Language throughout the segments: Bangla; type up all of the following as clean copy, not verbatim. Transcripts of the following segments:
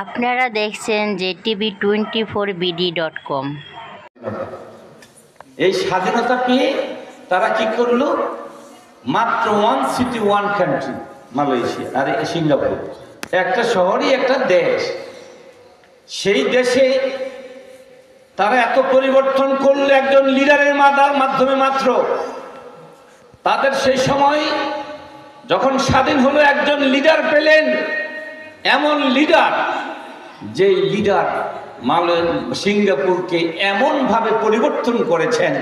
আপনারা দেখছেন jtv24bd.com। এই স্বাধীনতা পেয়ে তারা কি করলো? মাত্র one city one country, Malaysia আর সিঙ্গাপুর, একটা শহরই একটা দেশ। সেই দেশে তারা এত পরিবর্তন করলো একজন লিডারের মাধ্যমে মাত্র। তাদের সেই সময় যখন স্বাধীন হলো একজন লিডার পেলেন, এমন লিডার যে লিডার সিঙ্গাপুরকে এমনভাবে পরিবর্তন করেছেন,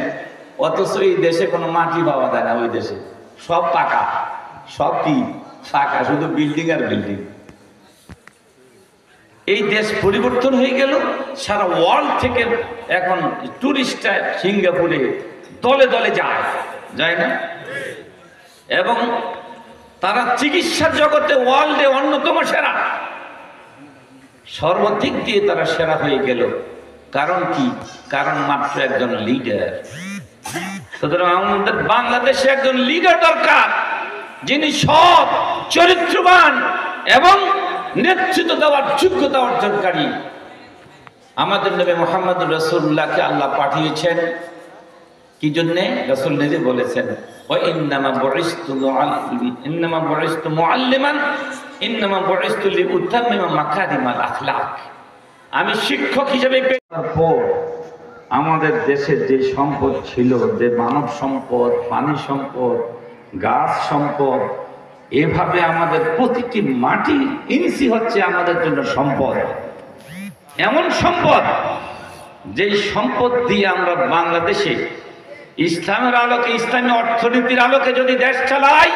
অথচ এই দেশে কোনো মাটি পাওয়া যায় না। ওই দেশে সব পাকা, সব কি ফাঁকা, শুধু বিল্ডিং আর বিল্ডিং। এই দেশ পরিবর্তন হয়ে গেল। সারা ওয়ার্ল্ড থেকে এখন টুরিস্টরা সিঙ্গাপুরে দলে দলে যায় না? এবং তারা চিকিৎসার জগতে ওয়ার্ল্ডে অন্যতম সেরা, সর্বদিক দিয়ে তারা সেরা হয়ে গেল। কারণ কি? কারণ মাত্র একজন লিডার। সুতরাং আমাদের বাংলাদেশে একজন লিডার দরকার, যিনি সৎ, চরিত্রবান এবং নেতৃত্ব দেওয়ার যোগ্যতা অর্জনকারী। আমাদের নবী মুহাম্মদ রাসূলুল্লাহকে আল্লাহ পাঠিয়েছেন কি জন্যে? রাসূল নিজে বলেছেন, ইন্নামা বুইসতু মুআল্লিমান ইন্নামা বুইসতু লিউতাম্মিমা মাকারিমাল আখলাক। আমি শিক্ষক হিসেবে পর আমাদের দেশের যে সম্পদ ছিল, যে মানব সম্পদ, পানি সম্পদ, গাছ সম্পদ, এভাবে আমাদের প্রতিটি মাটি ইঞ্চি হচ্ছে আমাদের জন্য সম্পদ। এমন সম্পদ, যেই সম্পদ দিয়ে আমরা বাংলাদেশে ইসলামের আলোকে, ইসলামী অর্থনীতির আলোকে যদি দেশ চালাই,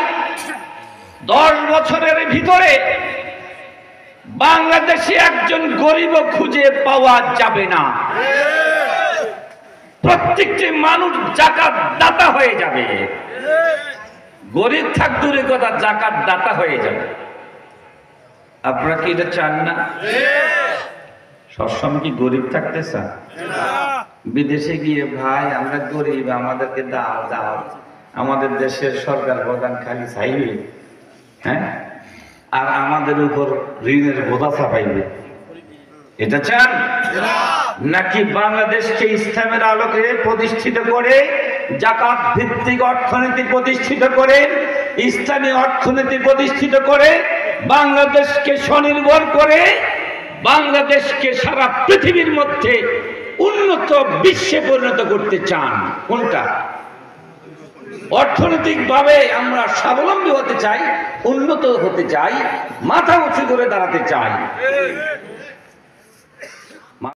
10 বছরের ভিতরে বাংলাদেশে একজন গরিব খুঁজে পাওয়া যাবে না। প্রত্যেকটি মানুষ যাকাত দাতা হয়ে যাবে। গরিব থাক দূরে কথা, যাকাত দাতা হয়ে যাবে। আপনারা কি এটা চান না? সবসময় কি গরিব থাকতে চান? বিদেশে গিয়ে ভাই আমরা গরিব, আমাদেরকে দাও দাও, আমাদের দেশের সরকার প্রধান খালি চাইবে, হ্যাঁ, আর আমাদের উপর ঋণের বোঝা চাপাইবে, এটা চান? নাকি বাংলাদেশকে ইসলামের আলোকে প্রতিষ্ঠিত করে, যাকাত ভিত্তিক অর্থনীতি প্রতিষ্ঠিত করে, ইসলামী অর্থনীতি প্রতিষ্ঠিত করে, বাংলাদেশকে স্বনির্ভর করে, বাংলাদেশকে সারা পৃথিবীর মধ্যে উন্নত বিশ্বে পরিণত করতে চান? কোনটা? অর্থনৈতিকভাবে আমরা স্বাবলম্বী হতে চাই, উন্নত হতে চাই, মাথা উঁচু করে দাঁড়াতে চাই।